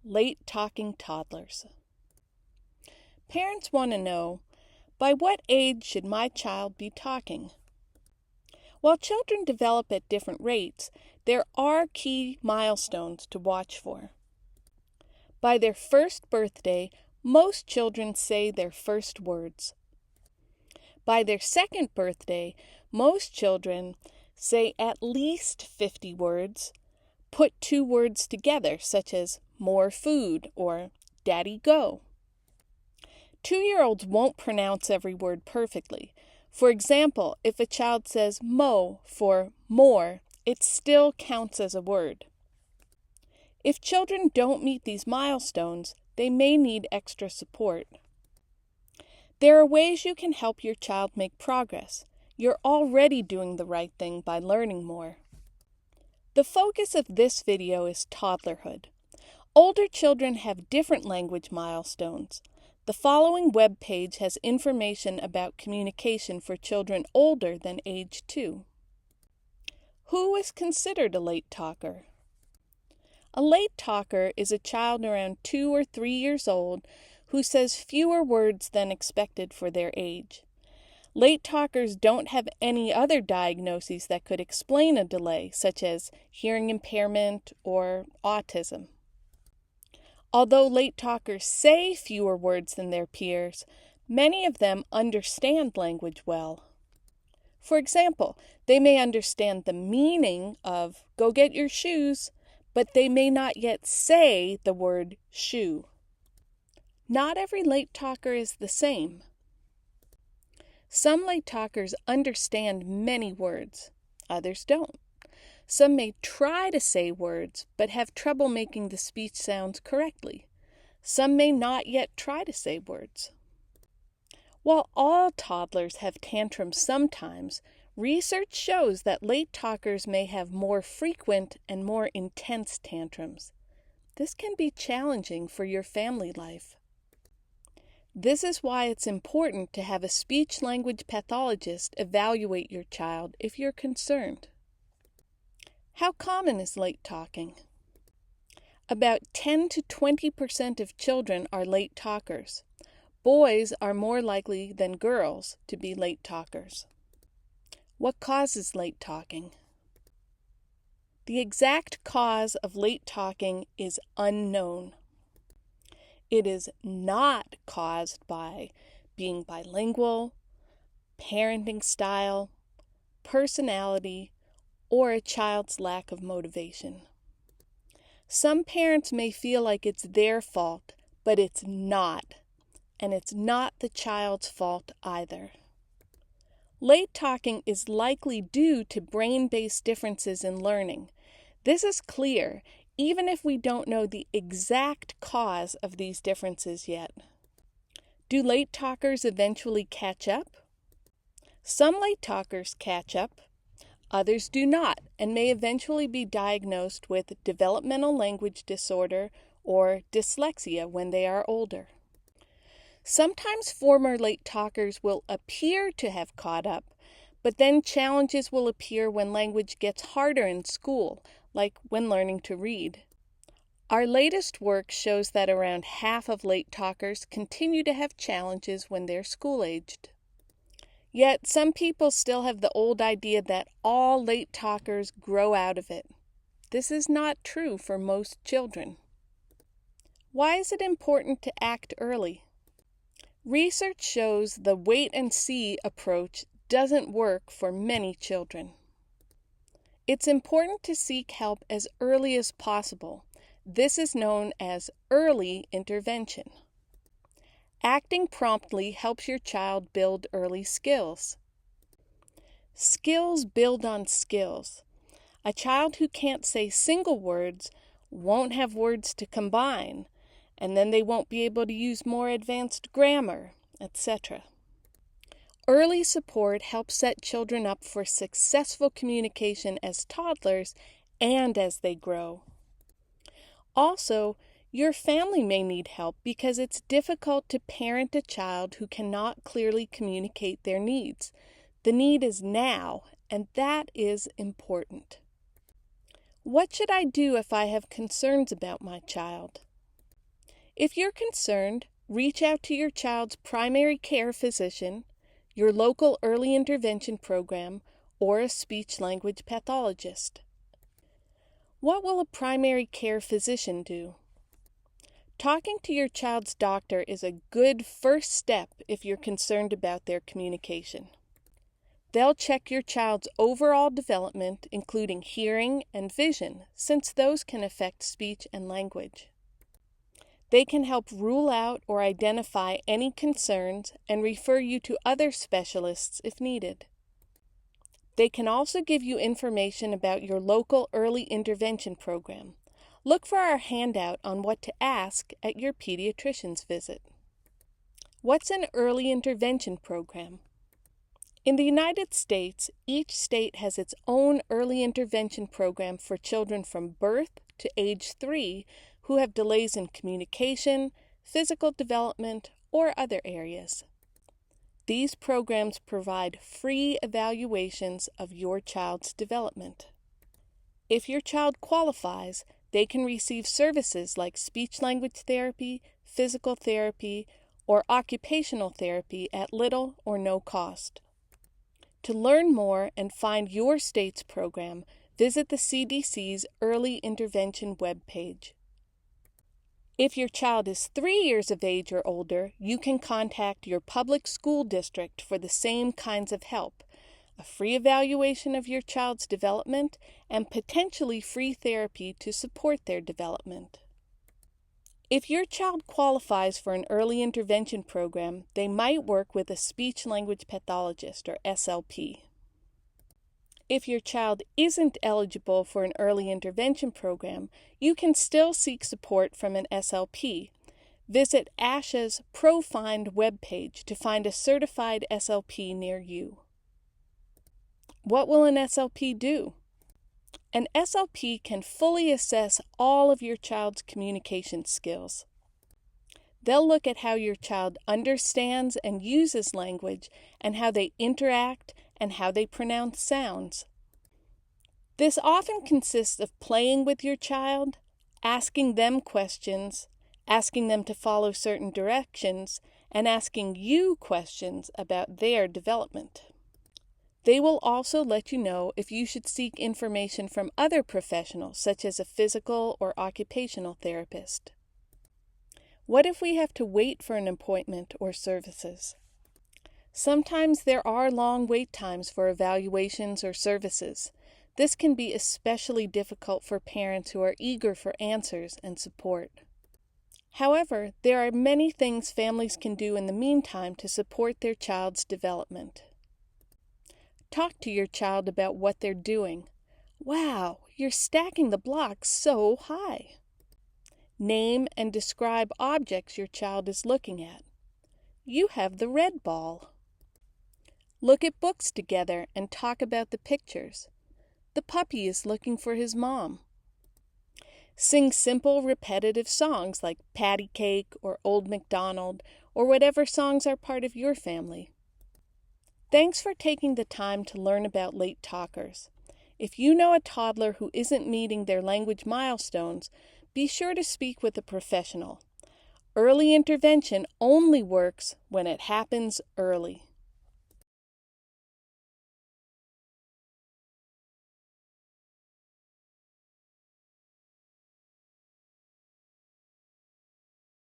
Late talking toddlers. Parents want to know, by what age should my child be talking? While children develop at different rates, there are key milestones to watch for. By their first birthday, most children say their first words. By their second birthday, most children say at least 50 words, put two words together, such as more food or daddy go. 2-year-olds won't pronounce every word perfectly. For example, if a child says mo for more, it still counts as a word. If children don't meet these milestones, they may need extra support. There are ways you can help your child make progress. You're already doing the right thing by learning more. The focus of this video is toddlerhood. Older children have different language milestones. The following web page has information about communication for children older than age 2. Who is considered a late talker? A late talker is a child around 2 or 3 years old who says fewer words than expected for their age. Late talkers don't have any other diagnoses that could explain a delay, such as hearing impairment or autism. Although late talkers say fewer words than their peers, many of them understand language well. For example, they may understand the meaning of "go get your shoes," but they may not yet say the word shoe. Not every late talker is the same. Some late talkers understand many words, others don't. Some may try to say words, but have trouble making the speech sounds correctly. Some may not yet try to say words. While all toddlers have tantrums sometimes, research shows that late talkers may have more frequent and more intense tantrums. This can be challenging for your family life. This is why it's important to have a speech-language pathologist evaluate your child if you're concerned. How common is late talking? About 10 to 20% of children are late talkers. Boys are more likely than girls to be late talkers. What causes late talking? The exact cause of late talking is unknown. It is not caused by being bilingual, parenting style, personality, or a child's lack of motivation. Some parents may feel like it's their fault, but it's not, and it's not the child's fault either. Late talking is likely due to brain-based differences in learning. This is clear, even if we don't know the exact cause of these differences yet. Do late talkers eventually catch up? Some late talkers catch up. Others do not, and may eventually be diagnosed with developmental language disorder or dyslexia when they are older. Sometimes former late talkers will appear to have caught up, but then challenges will appear when language gets harder in school, like when learning to read. Our latest work shows that around half of late talkers continue to have challenges when they're school-aged. Yet some people still have the old idea that all late talkers grow out of it. This is not true for most children. Why is it important to act early? Research shows the wait-and-see approach doesn't work for many children. It's important to seek help as early as possible. This is known as early intervention. Acting promptly helps your child build early skills. Skills build on skills. A child who can't say single words won't have words to combine, and then they won't be able to use more advanced grammar, etc. Early support helps set children up for successful communication as toddlers and as they grow. Also, your family may need help because it's difficult to parent a child who cannot clearly communicate their needs. The need is now, and that is important. What should I do if I have concerns about my child? If you're concerned, reach out to your child's primary care physician, your local early intervention program, or a speech-language pathologist. What will a primary care physician do? Talking to your child's doctor is a good first step if you're concerned about their communication. They'll check your child's overall development, including hearing and vision, since those can affect speech and language. They can help rule out or identify any concerns and refer you to other specialists if needed. They can also give you information about your local early intervention program. Look for our handout on what to ask at your pediatrician's visit. What's an early intervention program? In the United States, each state has its own early intervention program for children from birth to age 3 who have delays in communication, physical development, or other areas. These programs provide free evaluations of your child's development. If your child qualifies, they can receive services like speech-language therapy, physical therapy, or occupational therapy at little or no cost. To learn more and find your state's program, visit the CDC's Early Intervention webpage. If your child is 3 years of age or older, you can contact your public school district for the same kinds of help, a free evaluation of your child's development, and potentially free therapy to support their development. If your child qualifies for an early intervention program, they might work with a speech-language pathologist, or SLP. If your child isn't eligible for an early intervention program, you can still seek support from an SLP. Visit ASHA's ProFind webpage to find a certified SLP near you. What will an SLP do? An SLP can fully assess all of your child's communication skills. They'll look at how your child understands and uses language and how they interact and how they pronounce sounds. This often consists of playing with your child, asking them questions, asking them to follow certain directions, and asking you questions about their development. They will also let you know if you should seek information from other professionals, such as a physical or occupational therapist. What if we have to wait for an appointment or services? Sometimes there are long wait times for evaluations or services. This can be especially difficult for parents who are eager for answers and support. However, there are many things families can do in the meantime to support their child's development. Talk to your child about what they're doing. Wow, you're stacking the blocks so high. Name and describe objects your child is looking at. You have the red ball. Look at books together and talk about the pictures. The puppy is looking for his mom. Sing simple, repetitive songs like Patty Cake or Old MacDonald or whatever songs are part of your family. Thanks for taking the time to learn about late talkers. If you know a toddler who isn't meeting their language milestones, be sure to speak with a professional. Early intervention only works when it happens early.